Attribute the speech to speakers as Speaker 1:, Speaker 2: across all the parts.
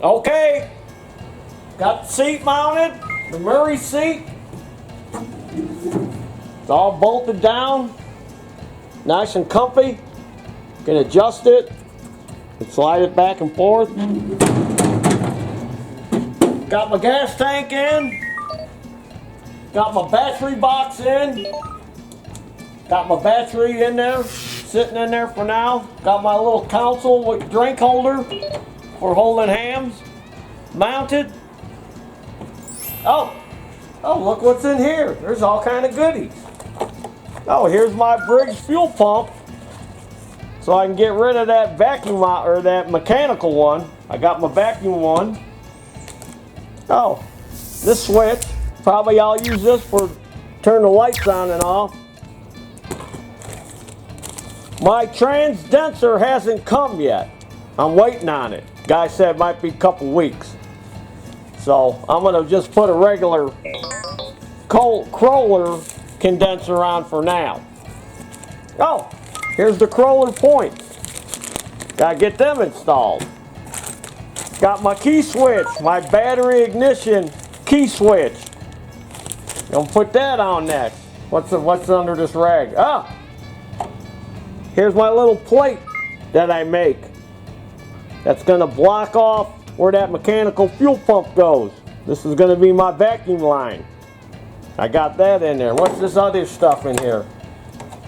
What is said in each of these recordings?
Speaker 1: Okay, got the seat mounted, the Murray seat. It's all bolted down, nice and comfy. Can adjust it and slide it back and forth. Got my gas tank in. Got my battery box in. Got my battery in there, sitting in there for now. Got my little console with drink holder for holding hams mounted. Oh, look what's in here. There's all kind of goodies. Oh, here's my Briggs fuel pump. So I can get rid of that vacuum or that mechanical one. I got my vacuum one. Oh, this switch. Probably I'll use this for turn the lights on and off. My transdenser hasn't come yet. I'm waiting on it. Guy said it might be a couple weeks. So I'm gonna just put a regular Kohler condenser on for now. Oh, here's the Kohler Points. Gotta get them installed. Got my Keyswitch, my battery ignition Keyswitch. Gonna put that on next. What's under this rag? Ah, here's my little plate that I make. That's gonna block off where that mechanical fuel pump goes. This is gonna be my vacuum line. I got that in there. What's this other stuff in here?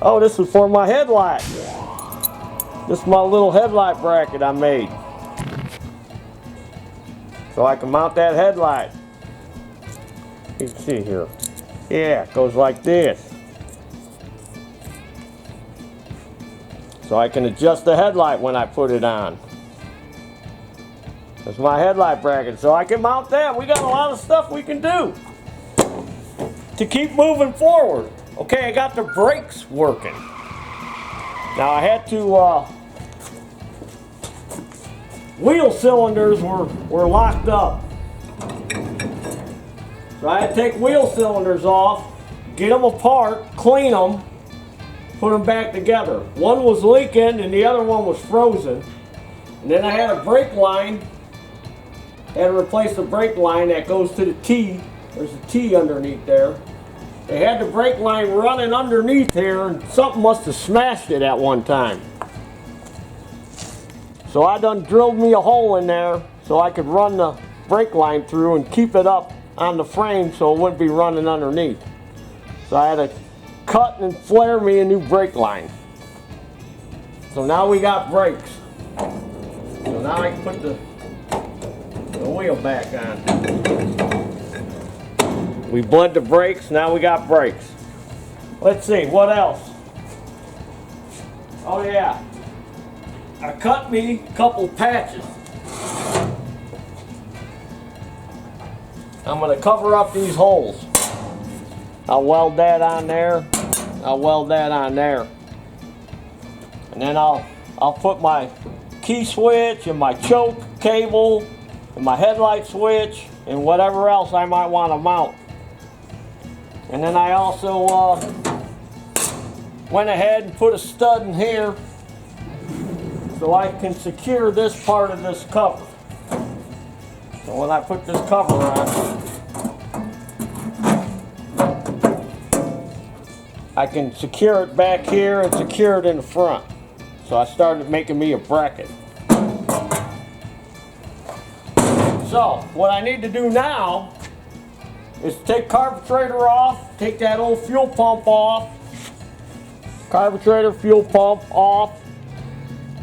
Speaker 1: Oh, this is for my headlight. This is my little headlight bracket I made. So I can mount that headlight. You can see here. Yeah, it goes like this. So I can adjust the headlight when I put it on. That's my headlight bracket, so I can mount that. We got a lot of stuff we can do to keep moving forward. Okay, I got the brakes working. Now I had to, wheel cylinders were locked up. So I had to take wheel cylinders off, get them apart, clean them, put them back together. One was leaking and the other one was frozen. And then I had a brake line. Had to replace the brake line that goes to the T. There's a T underneath there. They had the brake line running underneath here and something must have smashed it at one time. So I done drilled me a hole in there so I could run the brake line through and keep it up on the frame so it wouldn't be running underneath. So I had to cut and flare me a new brake line. So now we got brakes. So now I can put the wheel back on. We bled the brakes, now we got brakes. Let's see, what else? Oh yeah, I cut me a couple patches. I'm going to cover up these holes. I'll weld that on there. I'll weld that on there. And then I'll put my key switch and my choke cable and my headlight switch and whatever else I might want to mount. And then I also went ahead and put a stud in here so I can secure this part of this cover. So when I put this cover on, I can secure it back here and secure it in the front. So I started making me a bracket. So what I need to do now is take carburetor off, take that old fuel pump off, carburetor, fuel pump off,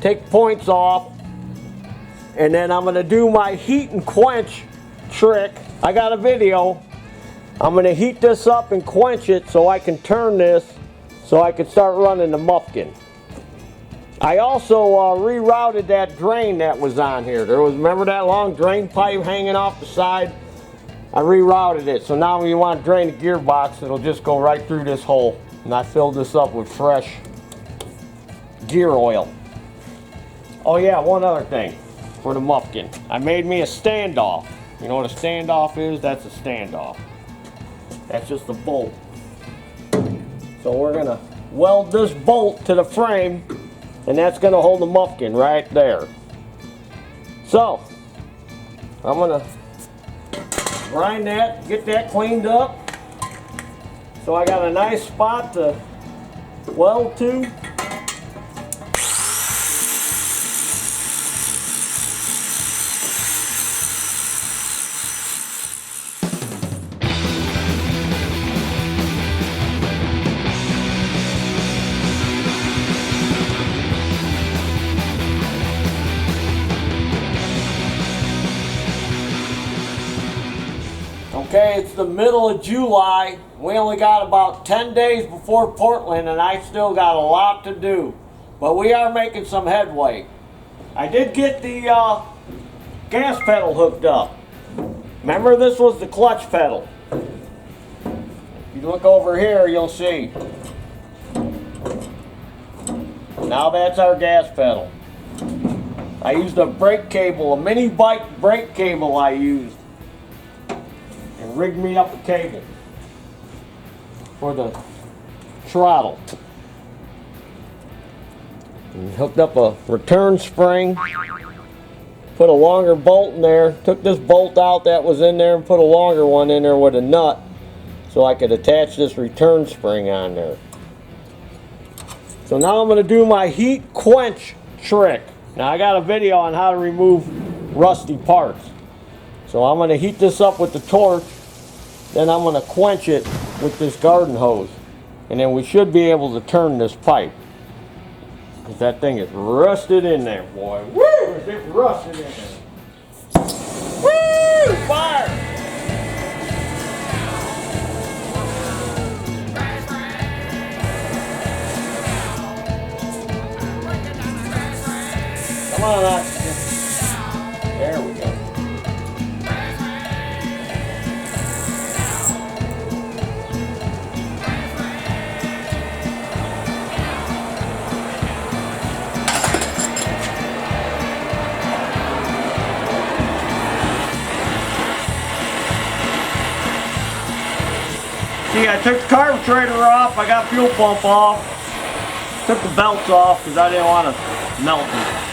Speaker 1: take points off, and then I'm going to do my heat and quench trick. I got a video. I'm going to heat this up and quench it so I can turn this so I can start running the Muffkin. I also rerouted that drain that was on here. Remember that long drain pipe hanging off the side? I rerouted it, so now when you want to drain the gearbox, it'll just go right through this hole. And I filled this up with fresh gear oil. Oh yeah, one other thing for the Muffkin. I made me a standoff. You know what a standoff is? That's a standoff. That's just a bolt. So we're gonna weld this bolt to the frame, and that's gonna hold the Muffkin right there. So I'm gonna grind that, get that cleaned up. So I got a nice spot to weld to. Okay, it's the middle of July. We only got about 10 days before Portland and I still got a lot to do. But we are making some headway. I did get the gas pedal hooked up. Remember, this was the clutch pedal. If you look over here, you'll see. Now that's our gas pedal. I used a brake cable, a mini bike brake cable I used. And rigged me up a cable for the throttle. And hooked up a return spring. Put a longer bolt in there. Took this bolt out that was in there and put a longer one in there with a nut so I could attach this return spring on there. So now I'm going to do my heat quench trick. Now I got a video on how to remove rusty parts. So I'm going to heat this up with the torch, then I'm going to quench it with this garden hose. And then we should be able to turn this pipe. Because that thing is rusted in there, boy. Woo! Is it rusted in there? Woo! Fire! Come on, oxygen. There we go. See, I took the carburetor off, I got fuel pump off, took the belts off because I didn't want to melt it.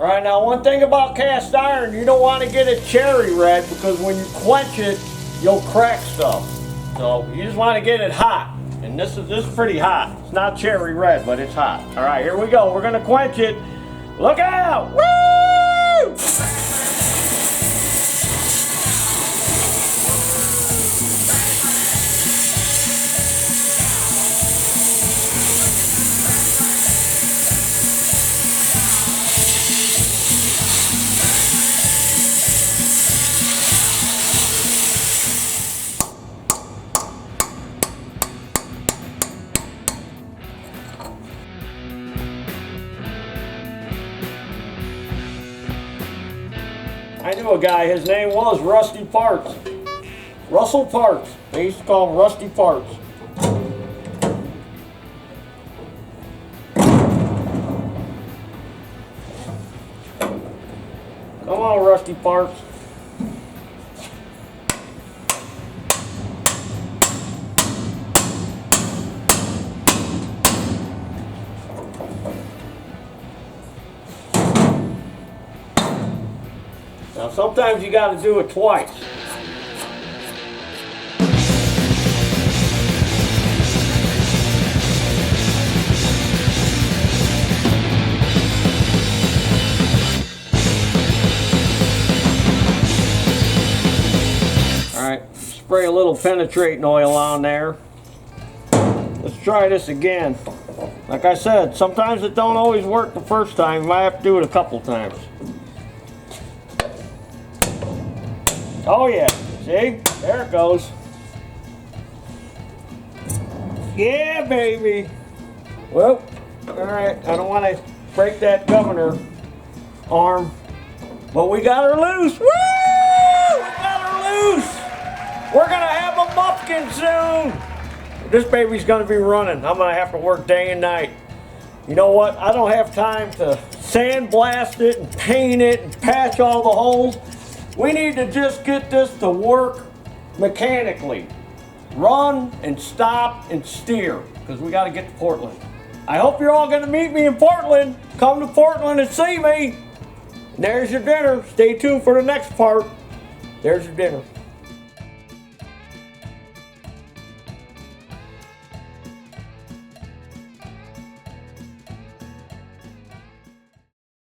Speaker 1: Alright, now one thing about cast iron, you don't want to get it cherry red because when you quench it, you'll crack stuff. So you just want to get it hot. And this is pretty hot. It's not cherry red, but it's hot. Alright, here we go. We're gonna quench it. Look out! Woo! I knew a guy, his name was Rusty Parts. Russell Parts. They used to call him Rusty Parts. Come on, Rusty Parts. Now sometimes you got to do it twice. Alright, spray a little penetrating oil on there. Let's try this again. Like I said, sometimes it don't always work the first time. You might have to do it a couple times. Oh yeah, see? There it goes. Yeah, baby. Well, alright, I don't want to break that governor arm, but we got her loose. Woo! We got her loose! We're going to have a Muffkin soon! This baby's going to be running. I'm going to have to work day and night. You know what? I don't have time to sandblast it and paint it and patch all the holes. We need to just get this to work mechanically. Run and stop and steer, because we got to get to Portland. I hope you're all going to meet me in Portland. Come to Portland and see me. And there's your dinner. Stay tuned for the next part. There's your dinner.